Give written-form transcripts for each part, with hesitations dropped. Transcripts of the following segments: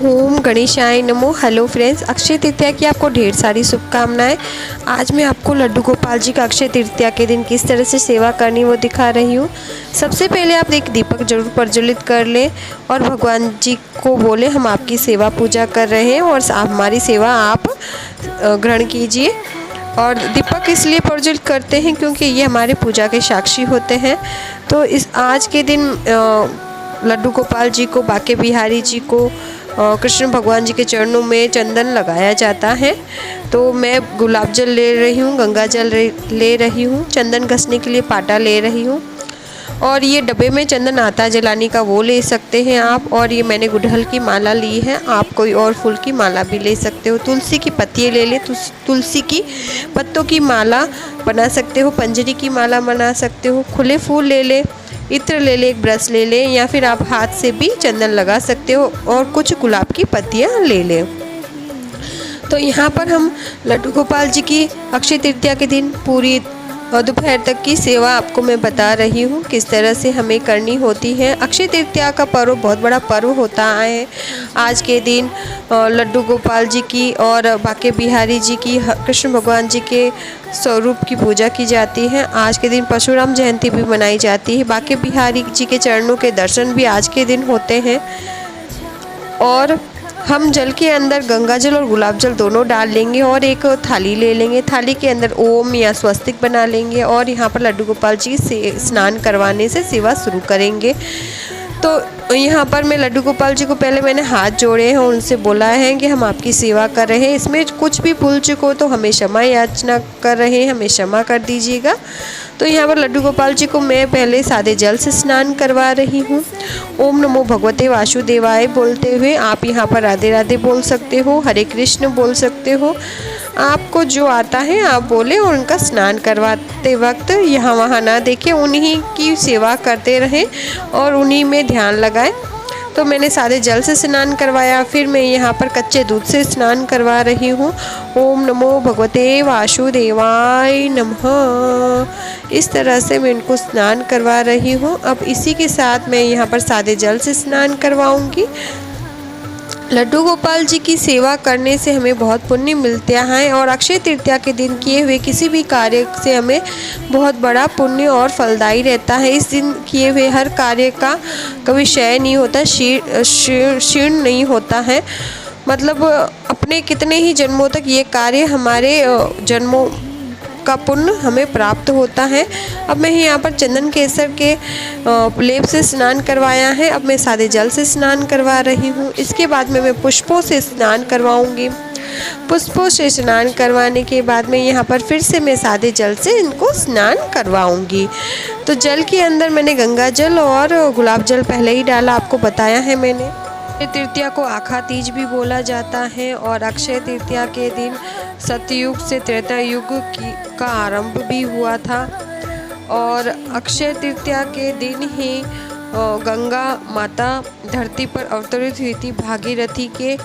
ओम गणेशाय नमो। Hello friends, Akshaya Tritiya की आपको ढेर सारी शुभकामनाएं। आज मैं आपको लड्डू गोपाल जी का अक्षय तृतीया के दिन किस तरह से सेवा करनी वो दिखा रही हूँ। सबसे पहले आप एक दीपक जरूर प्रज्वलित कर लें और भगवान जी को बोले हम आपकी सेवा पूजा कर रहे हैं और हमारी सेवा आप ग्रहण कीजिए। और दीपक इसलिए प्रज्वलित करते हैं क्योंकि ये हमारे पूजा के साक्षी होते हैं। तो इस आज के दिन लड्डू गोपाल जी को, बाके बिहारी जी को, कृष्ण भगवान जी के चरणों में चंदन लगाया जाता है। तो मैं गुलाब जल ले रही हूँ, गंगा जल ले रही हूँ, चंदन घसने के लिए पाटा ले रही हूँ। और ये डब्बे में चंदन आता जलाने का वो ले सकते हैं आप। और ये मैंने गुड़हल की माला ली है, आप कोई और फूल की माला भी ले सकते हो। तुलसी की पत्तियाँ ले ले, तुलसी की पत्तों की माला बना सकते हो, पंजरी की माला बना सकते हो, खुले फूल ले ले, इत्र ले ले, एक ब्रश ले ले, या फिर आप हाथ से भी चंदन लगा सकते हो और कुछ गुलाब की पत्तियाँ ले लें। तो यहाँ पर हम लड्डू गोपाल जी की अक्षय तृतीया के दिन पूरी दोपहर तक की सेवा आपको मैं बता रही हूँ किस तरह से हमें करनी होती है। अक्षय तृतीया का पर्व बहुत बड़ा पर्व होता है। आज के दिन लड्डू गोपाल जी की और बाके बिहारी जी की, कृष्ण भगवान जी के स्वरूप की पूजा की जाती है। आज के दिन परशुराम जयंती भी मनाई जाती है। बाके बिहारी जी के चरणों के दर्शन भी आज के दिन होते हैं। और हम जल के अंदर गंगा जल और गुलाब जल दोनों डाल लेंगे और एक थाली ले लेंगे। थाली के अंदर ओम या स्वस्तिक बना लेंगे और यहाँ पर लड्डू गोपाल जी से स्नान करवाने से सेवा शुरू करेंगे। तो यहाँ पर मैं लड्डू गोपाल जी को पहले मैंने हाथ जोड़े हैं और उनसे बोला है कि हम आपकी सेवा कर रहे हैं, इसमें कुछ भी भूल चुको तो हमें क्षमा याचना कर रहे हैं, हमें क्षमा कर दीजिएगा। तो यहाँ पर लड्डू गोपाल जी को मैं पहले सादे जल से स्नान करवा रही हूँ। ओम नमो भगवते वासुदेवाय बोलते हुए आप यहाँ पर राधे राधे बोल सकते हो, हरे कृष्ण बोल सकते हो, आपको जो आता है आप बोले और उनका स्नान करवाते वक्त यहाँ वहाँ ना देखें, उन्हीं की सेवा करते रहें और उन्हीं में ध्यान लगाएं। तो मैंने सादे जल से स्नान करवाया, फिर मैं यहाँ पर कच्चे दूध से स्नान करवा रही हूँ। ओम नमो भगवते वासुदेवाय नमः। इस तरह से मैं इनको स्नान करवा रही हूँ। अब इसी के साथ मैं यहाँ पर सादे जल से स्नान करवाऊँगी। लड्डू गोपाल जी की सेवा करने से हमें बहुत पुण्य मिलते हैं और अक्षय तृतीया के दिन किए हुए किसी भी कार्य से हमें बहुत बड़ा पुण्य और फलदायी रहता है। इस दिन किए हुए हर कार्य का कभी क्षय नहीं होता, क्षीण नहीं होता है। मतलब अपने कितने ही जन्मों तक ये कार्य हमारे जन्मों का पुण्य हमें प्राप्त होता है। अब मैं यहाँ पर चंदन केसर के लेप से स्नान करवाया है। अब मैं सादे जल से स्नान करवा रही हूँ। इसके बाद में मैं पुष्पों से स्नान करवाऊँगी। पुष्पों से स्नान करवाने के बाद में यहाँ पर फिर से मैं सादे जल से इनको स्नान करवाऊँगी। तो जल के अंदर मैंने गंगा जल और गुलाब जल पहले ही डाला, आपको बताया है मैंने। तृतीया को आखा तीज भी बोला जाता है और अक्षय तृतीया के दिन सतयुग से त्रेता युग का आरंभ भी हुआ था। और अक्षय तृतीया के दिन ही गंगा माता धरती पर अवतरित हुई थी भागीरथी के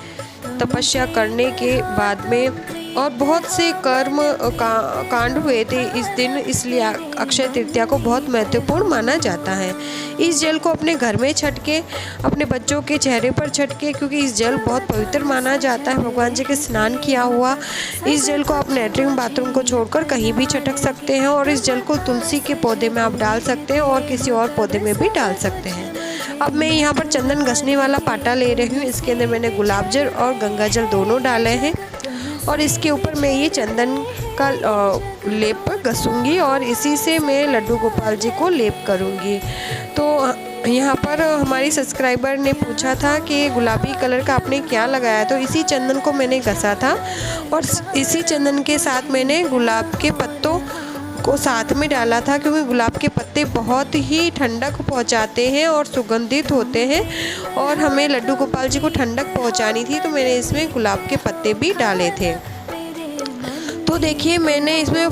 तपस्या करने के बाद में, और बहुत से कर्म कांड हुए थे इस दिन, इसलिए अक्षय तृतीया को बहुत महत्वपूर्ण माना जाता है। इस जल को अपने घर में छटके, अपने बच्चों के चेहरे पर छटके, क्योंकि इस जल बहुत पवित्र माना जाता है, भगवान जी के स्नान किया हुआ। इस जल को आप लेटरिन बाथरूम को छोड़कर कहीं भी छटक सकते हैं और इस जल को तुलसी के पौधे में आप डाल सकते हैं और किसी और पौधे में भी डाल सकते हैं। अब मैं यहाँ पर चंदन घसने वाला पाटा ले रही हूँ। इसके अंदर मैंने गुलाब जल और गंगा जल दोनों डाले हैं और इसके ऊपर मैं ये चंदन का लेप घसूंगी और इसी से मैं लड्डू गोपाल जी को लेप करूँगी। तो यहाँ पर हमारी सब्सक्राइबर ने पूछा था कि गुलाबी कलर का आपने क्या लगाया, तो इसी चंदन को मैंने घसा था और इसी चंदन के साथ मैंने गुलाब के पत्तों को साथ में डाला था, क्योंकि गुलाब के पत्ते बहुत ही ठंडक पहुंचाते हैं और सुगंधित होते हैं और हमें लड्डू गोपाल जी को ठंडक पहुंचानी थी, तो मैंने इसमें गुलाब के पत्ते भी डाले थे। तो देखिए मैंने इसमें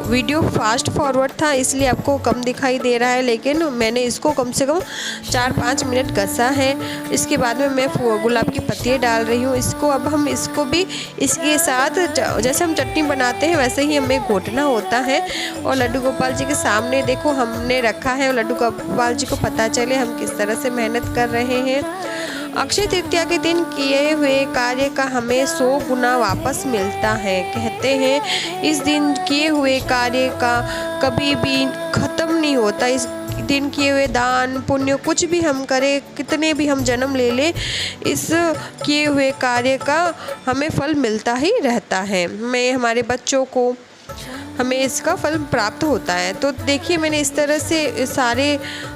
वीडियो फास्ट फॉरवर्ड था इसलिए आपको कम दिखाई दे रहा है, लेकिन मैंने इसको कम से कम 4-5 मिनट घसा है। इसके बाद में मैं गुलाब की पत्तियाँ डाल रही हूँ। इसको अब हम इसको भी इसके साथ जैसे हम चटनी बनाते हैं वैसे ही हमें घोटना होता है और लड्डू गोपाल जी के सामने देखो हमने रखा है और लड्डू गोपाल जी को पता चले हम किस तरह से मेहनत कर रहे हैं। अक्षय तृतीया के दिन किए हुए कार्य का हमें 100 गुना वापस मिलता है। कहते हैं इस दिन किए हुए कार्य का कभी भी ख़त्म नहीं होता। इस दिन किए हुए दान पुण्य कुछ भी हम करें, कितने भी हम जन्म ले लें, इस किए हुए कार्य का हमें फल मिलता ही रहता है। मैं हमारे बच्चों को हमें इसका फल प्राप्त होता है। तो देखिए मैंने इस तरह से सारे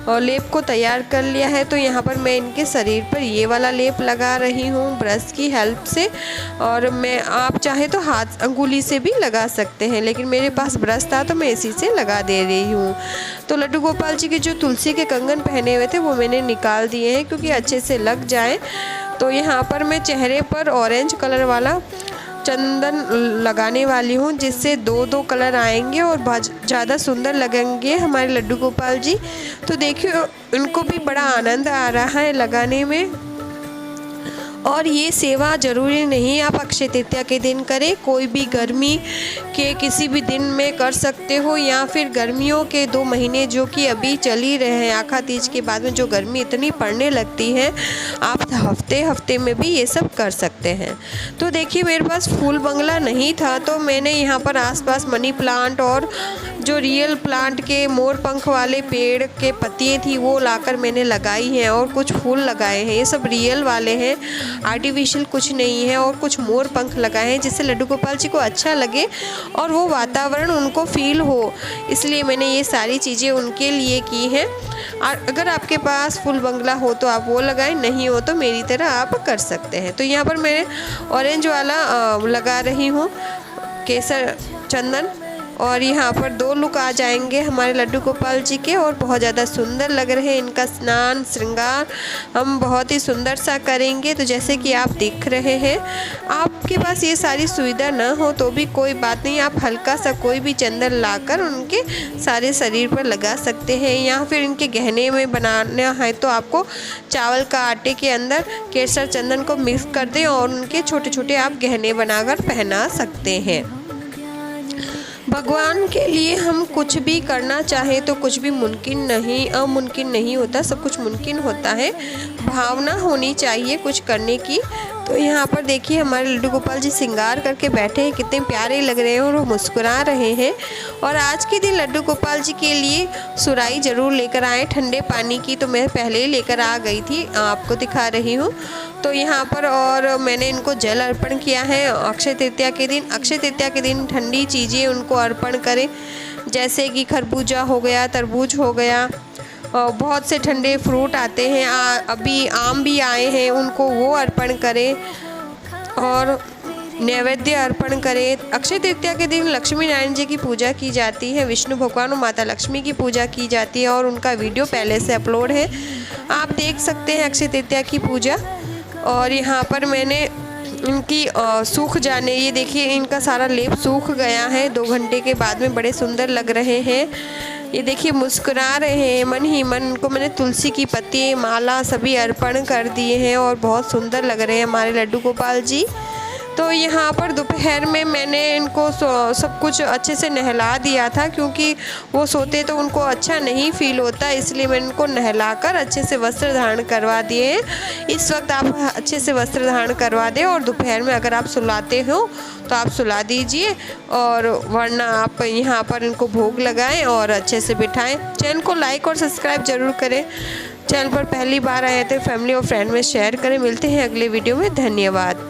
लेप को तैयार कर लिया है। तो यहाँ पर मैं इनके शरीर पर ये वाला लेप लगा रही हूँ ब्रश की हेल्प से, और मैं आप चाहे तो हाथ अंगुली से भी लगा सकते हैं, लेकिन मेरे पास ब्रश था तो मैं इसी से लगा दे रही हूँ। तो लड्डू गोपाल जी के जो तुलसी के कंगन पहने हुए थे वो मैंने निकाल दिए हैं क्योंकि अच्छे से लग जाए। तो यहाँ पर मैं चेहरे पर ऑरेंज कलर वाला चंदन लगाने वाली हूँ, जिससे दो कलर आएंगे और बहुत ज़्यादा सुंदर लगेंगे हमारे लड्डू गोपाल जी। तो देखिए उनको भी बड़ा आनंद आ रहा है लगाने में। और ये सेवा ज़रूरी नहीं आप अक्षय तृतीया के दिन करें, कोई भी गर्मी के किसी भी दिन में कर सकते हो, या फिर गर्मियों के 2 महीने जो कि अभी चल ही रहे हैं, आखा तीज के बाद में जो गर्मी इतनी पड़ने लगती है, आप हफ्ते में भी ये सब कर सकते हैं। तो देखिए मेरे पास फूल बंगला नहीं था, तो मैंने यहाँ पर आसपास मनी प्लांट और जो रियल प्लांट के मोर पंख वाले पेड़ के पत्तियाँ थी वो लाकर मैंने लगाई हैं, और कुछ फूल लगाए हैं। ये सब रियल वाले हैं, आर्टिफिशियल कुछ नहीं है। और कुछ मोर पंख लगाए हैं जिससे लड्डू गोपाल जी को अच्छा लगे और वो वातावरण उनको फील हो, इसलिए मैंने ये सारी चीज़ें उनके लिए की हैं। और अगर आपके पास फूल बंगला हो तो आप वो लगाएं, नहीं हो तो मेरी तरह आप कर सकते हैं। तो यहाँ पर मैं ऑरेंज वाला लगा रही हूँ केसर चंदन, और यहाँ पर 2 लुक आ जाएंगे हमारे लड्डू गोपाल जी के, और बहुत ज़्यादा सुंदर लग रहे हैं। इनका स्नान श्रृंगार हम बहुत ही सुंदर सा करेंगे। तो जैसे कि आप देख रहे हैं, आपके पास ये सारी सुविधा ना हो तो भी कोई बात नहीं, आप हल्का सा कोई भी चंदन लाकर उनके सारे शरीर पर लगा सकते हैं, या फिर इनके गहने में बनाना है तो आपको चावल का आटे के अंदर केसर चंदन को मिक्स कर दें और उनके छोटे छोटे आप गहने बनाकर पहना सकते हैं। भगवान के लिए हम कुछ भी करना चाहें तो कुछ भी अमुमकिन नहीं होता, सब कुछ मुमकिन होता है। भावना होनी चाहिए कुछ करने की। तो यहाँ पर देखिए हमारे लड्डू गोपाल जी श्रृंगार करके बैठे हैं, कितने प्यारे लग रहे हैं और वो मुस्कुरा रहे हैं। और आज के दिन लड्डू गोपाल जी के लिए सुराही ज़रूर लेकर आए ठंडे पानी की, तो मैं पहले ही लेकर आ गई थी, आपको दिखा रही हूँ। तो यहाँ पर और मैंने इनको जल अर्पण किया है अक्षय तृतीया के दिन। अक्षय तृतीया के दिन ठंडी चीज़ें उनको अर्पण करें, जैसे कि खरबूजा हो गया, तरबूज हो गया, बहुत से ठंडे फ्रूट आते हैं, अभी आम भी आए हैं, उनको वो अर्पण करें और नैवेद्य अर्पण करें। अक्षय तृतीया के दिन लक्ष्मी नारायण जी की पूजा की जाती है, विष्णु भगवान और माता लक्ष्मी की पूजा की जाती है, और उनका वीडियो पहले से अपलोड है, आप देख सकते हैं अक्षय तृतीया की पूजा। और यहाँ पर मैंने इनकी सूख जाने, ये देखिए इनका सारा लेप सूख गया है 2 घंटे के बाद में, बड़े सुंदर लग रहे हैं। ये देखिए मुस्कुरा रहे हैं मन ही मन। इनको मैंने तुलसी की पत्ती माला सभी अर्पण कर दिए हैं और बहुत सुंदर लग रहे हैं हमारे लड्डू गोपाल जी। तो यहाँ पर दोपहर में मैंने इनको सब कुछ अच्छे से नहला दिया था, क्योंकि वो सोते तो उनको अच्छा नहीं फील होता, इसलिए मैंने इनको नहलाकर अच्छे से वस्त्र धारण करवा दिए हैं। इस वक्त आप अच्छे से वस्त्र धारण करवा दें, और दोपहर में अगर आप सुलाते हो तो आप सुला दीजिए, और वरना आप यहाँ पर इनको भोग लगाएं और अच्छे से बिठाएं। चैनल को लाइक और सब्सक्राइब ज़रूर करें। चैनल पर पहली बार आए थे फैमिली और फ्रेंड में शेयर करें। मिलते हैं अगले वीडियो में, धन्यवाद।